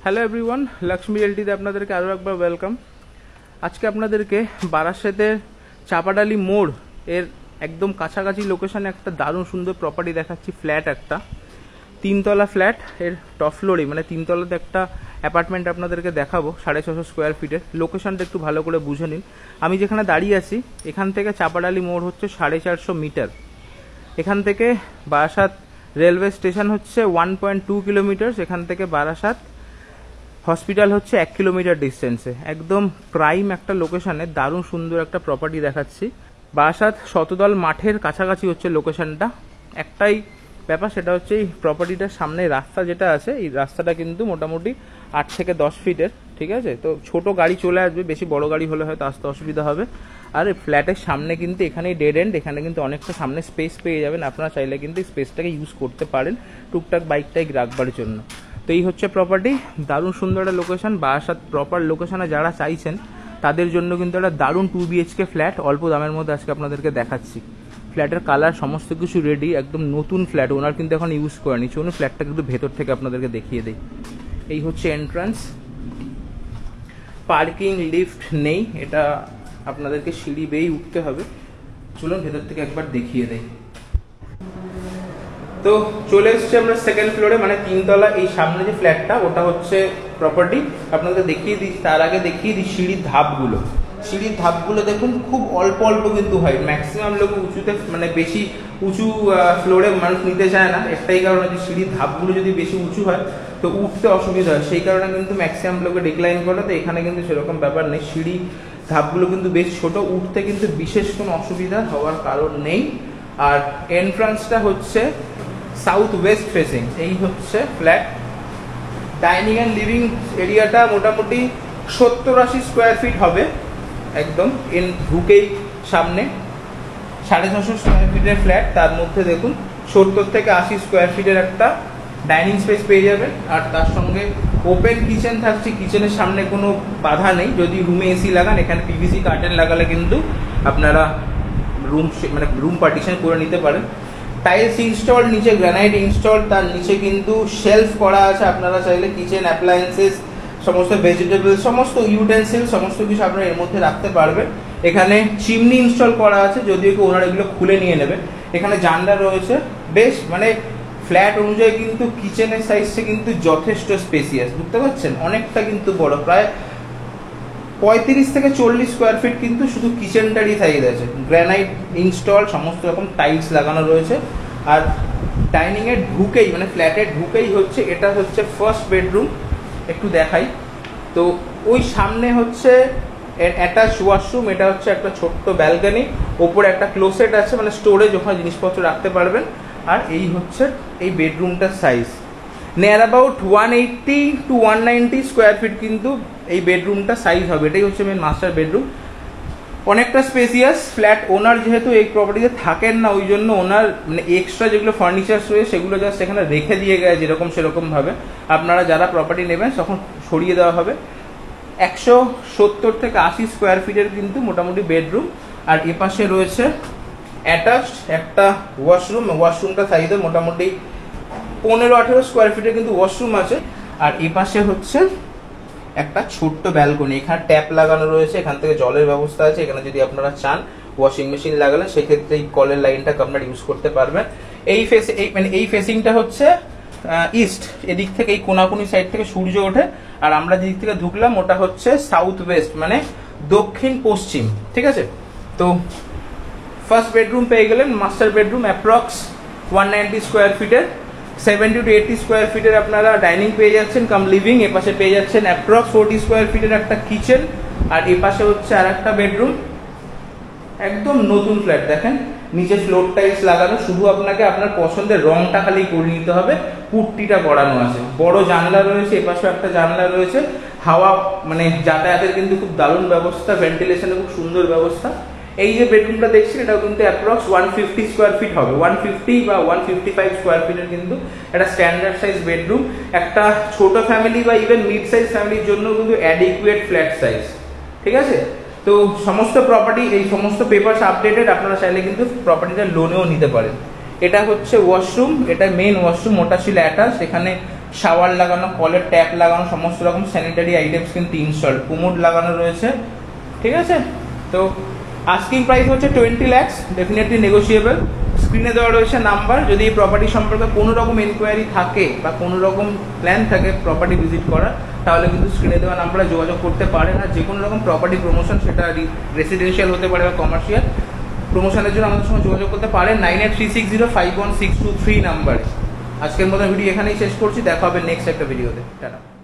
Hello everyone, Lakshmi রিয়েলটিতে আপনাদেরকে আরও একবার ওয়েলকাম। আজকে আপনাদেরকে বারাসাতের চাপাডালি মোড় এর একদম কাছাকাছি লোকেশনে একটা দারুণ সুন্দর প্রপার্টি দেখাচ্ছি। ফ্ল্যাট, একটা 3তলা ফ্ল্যাট, এর টপ ফ্লোরে মানে 3তলাতে একটা অ্যাপার্টমেন্ট আপনাদেরকে দেখাবো 650 স্কোয়ার ফিটের। লোকেশনটা একটু ভালো করে বুঝে নিন। আমি যেখানে দাঁড়িয়ে আছি এখান থেকে চাপাডালি মোড় হচ্ছে 450 মিটার। এখান থেকে বারাসাত রেলওয়ে স্টেশন হচ্ছে 1.2 কিলোমিটার। এখান থেকে বারাসাত হসপিটাল হচ্ছে 1 কিলোমিটার ডিস্টেন্সে। একদম প্রাইম একটা লোকেশনে দারুণ সুন্দর একটা প্রপার্টি দেখাচ্ছি। বারাসাত শতদল মাঠের কাছাকাছি হচ্ছে লোকেশনটা। একটাই ব্যাপার, সেটা হচ্ছে এই প্রপার্টিটার সামনে রাস্তা যেটা আছে, এই রাস্তাটা কিন্তু মোটামুটি 8 থেকে 10 ফিটের। ঠিক আছে, তো ছোট গাড়ি চলে আসবে, বেশি বড় গাড়ি হলে হয়তো আসতে অসুবিধা হবে। আর এই ফ্ল্যাটের সামনে কিন্তু এখানেই ডেড এন্ড, এখানে কিন্তু অনেকটা সামনে স্পেস পেয়ে যাবেন। আপনারা চাইলে কিন্তু স্পেসটাকে ইউজ করতে পারেন টুকটাক বাইকটাই রাখবার জন্য। তো এই হচ্ছে প্রপার্টি, দারুণ সুন্দর একটা লোকেশন। বারাসাত প্রপার লোকেশনে যারা চাইছেন তাদের জন্য কিন্তু একটা দারুণ 2 BHK ফ্ল্যাট অল্প দামের মধ্যে আজকে আপনাদেরকে দেখাচ্ছি। ফ্ল্যাটের কালার সমস্ত কিছু রেডি, একদম নতুন ফ্ল্যাট, ওনার কিন্তু এখন ইউজ করেনি। চলুন ফ্ল্যাটটা কিন্তু ভেতর থেকে আপনাদেরকে দেখিয়ে দেই। এই হচ্ছে এন্ট্রান্স, পার্কিং লিফট নেই, এটা আপনাদেরকে সিঁড়ি বেয়েই উঠতে হবে। চলুন ভেতর থেকে একবার দেখিয়ে দেই। তো চলে এসছি আমরা সেকেন্ড ফ্লোরে, মানে 3তলা। এই সামনে যে ফ্ল্যাটটা ওটা হচ্ছে প্রপার্টি, আপনাদের দেখিয়ে দিই। তার আগে দেখিয়ে দিই সিঁড়ির ধাপগুলো। সিঁড়ির ধাপগুলো দেখুন, খুব অল্প অল্প কিন্তু হয়। ম্যাক্সিমাম লোক উঁচুতে মানে বেশি উঁচু ফ্লোরে মানুষ নিতে চায় না, একটাই কারণে যে সিঁড়ির ধাপগুলো যদি বেশি উঁচু হয় তো উঠতে অসুবিধা হয়, সেই কারণে কিন্তু ম্যাক্সিমাম লোকে ডিক্লাইন করে। তো এখানে কিন্তু সেরকম ব্যাপার নেই, সিঁড়ি ধাপগুলো কিন্তু বেশ ছোট, উঠতে কিন্তু বিশেষ কোনো অসুবিধা হওয়ার কারণ নেই। আর এন্ট্রান্সটা হচ্ছে সাউথ ওয়েস্ট ফেসিং। এই হচ্ছে ফ্ল্যাট। ডাইনিং অ্যান্ড লিভিং এরিয়াটা মোটামুটি 70-80 স্কোয়ার ফিট হবে। একদম ঢুকেই সামনে 650 স্কোয়ার ফিটের ফ্ল্যাট, তার মধ্যে দেখুন 70 থেকে 80 স্কোয়ার ফিটের একটা ডাইনিং স্পেস পেয়ে যাবেন। আর তার সঙ্গে ওপেন কিচেন থাকছে, কিচেনের সামনে কোনো বাধা নেই। যদি রুমে এসি লাগান, এখানে পিভিসি কার্টেন লাগালে কিন্তু আপনারা রুম পার্টিশন করে নিতে পারেন। টাইলস ইনস্টল, নিচে গ্রানাইট ইনস্টল, তার নিচে কিন্তু শেলফ করা আছে। আপনারা চাইলে কিচেন অ্যাপ্লায়েন্সেস, সমস্ত ভেজিটেবল, সমস্ত ইউটেন্সিল, সমস্ত কিছু আপনারা এর মধ্যে রাখতে পারবেন। এখানে চিমনি ইনস্টল করা আছে, যদিও কি ওনারা এগুলো খুলে নিয়ে নেবে। এখানে জানলা রয়েছে, বেশ মানে ফ্ল্যাট অনুযায়ী কিন্তু কিচেনের সাইজটা কিন্তু যথেষ্ট স্পেসিয়াস, বুঝতে পারছেন, অনেকটা কিন্তু বড়, প্রায় 35 থেকে 40 স্কোয়ার ফিট কিন্তু শুধু কিচেনটারই সাইজ আছে। গ্রানাইট ইনস্টল, সমস্ত রকম টাইলস লাগানো রয়েছে। আর ডাইনিং এর ঢুকেই মানে ফ্ল্যাটের ঢুকেই হচ্ছে, এটা হচ্ছে ফার্স্ট বেডরুম। একটু দেখাই তো, ওই সামনে হচ্ছে অ্যাটাচ ওয়াশরুম, এটা হচ্ছে একটা ছোট্ট ব্যালকনি, ওপরে একটা ক্লোসেট আছে মানে স্টোরেজ, ওখানে জিনিসপত্র রাখতে পারবেন। আর এই হচ্ছে এই বেডরুমটার size, near about 180 to 190 square feet কিন্তু এই বেডরুমটা সাইজ হবে। এটাই হচ্ছে মেন মাস্টার বেডরুম, অনেকটা স্পেসিয়াস। ফ্ল্যাট ওনার যেহেতু এই প্রপার্টিতে থাকেন না, ওই জন্য ওনার মানে এক্সট্রা যেগুলো ফার্নিচার্স রয়েছে সেগুলো জাস্ট এখানে রেখে দিয়ে গেছে যেরকম সেরকম ভাবে। আপনারা যারা প্রপার্টি নেবেন তখন সরিয়ে দেওয়া হবে। 170 থেকে 80 স্কোয়ার ফিটের কিন্তু মোটামুটি বেডরুম। আর এপাশে রয়েছে অ্যাটাচড একটা ওয়াশরুম, ওয়াশরুমটা সাইজে মোটামুটি 15-18 স্কোয়ার ফিটের কিন্তু ওয়াশরুম আছে। আর এপাশে হচ্ছে একটা ছোট্ট ব্যালকনি, এখানে ট্যাপ লাগানো রয়েছে, এখান থেকে জলের ব্যবস্থা আছে। এখানে যদি আপনারা চান ওয়াশিং মেশিন লাগালেন, সেক্ষেত্রে এই কলের লাইনটাকে আপনারা ইউজ করতে পারবেন। এই ফেসিংটা হচ্ছে ইস্ট, এদিক থেকে এই কোনাকুনি সাইড থেকে সূর্য ওঠে। আর আমরা যেদিক থেকে ঢুকলাম ওটা হচ্ছে সাউথ ওয়েস্ট, মানে দক্ষিণ পশ্চিম। ঠিক আছে, তো ফার্স্ট বেডরুম পেয়ে গেলেন। মাস্টার বেডরুম অ্যাপ্রক্স 190 স্কোয়ার ফিটের, 70 to 80 স্কোয়ার ফিটের আপনারা ডাইনিং পেয়ে যাচ্ছেন কাম লিভিং। এপাশে পেয়ে যাচ্ছেন অ্যাপ্রক্স 40 স্কোয়ার ফিটের একটা কিচেন। আর এপাশে হচ্ছে আর একটা বেডরুম। একদম নতুন ফ্ল্যাট, দেখেন নিচে ফ্লোর টাইলস লাগানো, শুধু আপনাকে আপনার পছন্দের রংটা খালি করে নিতে হবে, পুট্টিটা করানো আছে। বড় জানলা রয়েছে, এপাশে একটা জানলা রয়েছে, হাওয়া মানে যাতায়াতের কিন্তু খুব দারুণ ব্যবস্থা, ভেন্টিলেশনের খুব সুন্দর ব্যবস্থা। এই যে বেডরুমটা দেখছি এটাও কিন্তু অ্যাপ্রক্স 150 স্কোয়ার ফিট হবে, 150 বা 155 স্কোয়ার ফিটের কিন্তু একটা স্ট্যান্ডার্ড সাইজ বেডরুম। একটা ছোট ফ্যামিলি বা ইভেন মিড সাইজ ফ্যামিলির জন্য কিন্তু অ্যাডিকুয়েট ফ্ল্যাট সাইজ। ঠিক আছে, তো সমস্ত প্রপার্টি, এই সমস্ত পেপারস আপডেটেড, আপনারা চাইলে কিন্তু প্রপার্টিটা লোনেও নিতে পারেন। এটা হচ্ছে ওয়াশরুম, এটা মেন ওয়াশরুম, ওটা ছিল অ্যাটাচ। এখানে শাওয়ার লাগানো, কলের ট্যাপ লাগানো, সমস্ত রকম স্যানিটারি আইটেমস কিন্তু ইনস্টল, কুমোড লাগানো রয়েছে। ঠিক আছে, তো আস্কিং প্রাইস হচ্ছে 20 lakhs, ডেফিনেটলি নেগোসিয়েবল। স্ক্রিনে দেওয়া রয়েছে নাম্বার, যদি এই প্রপার্টি সম্পর্কে কোনো রকম এনকোয়ারি থাকে বা কোনো রকম প্ল্যান থাকে প্রপার্টি ভিজিট করার, তাহলে কিন্তু স্ক্রিনে দেওয়া নাম্বারে যোগাযোগ করতে পারেন। আর যে কোনো রকম প্রপার্টি প্রমোশন, সেটা রেসিডেন্সিয়াল হতে পারে বা কমার্শিয়াল, প্রমোশনের জন্য আমাদের সঙ্গে যোগাযোগ করতে পারেন 9836051623 নাম্বারে। আজকের মতো ভিডিও এখানেই শেষ করছি, দেখা হবে নেক্সট একটা ভিডিওতে। টাটা।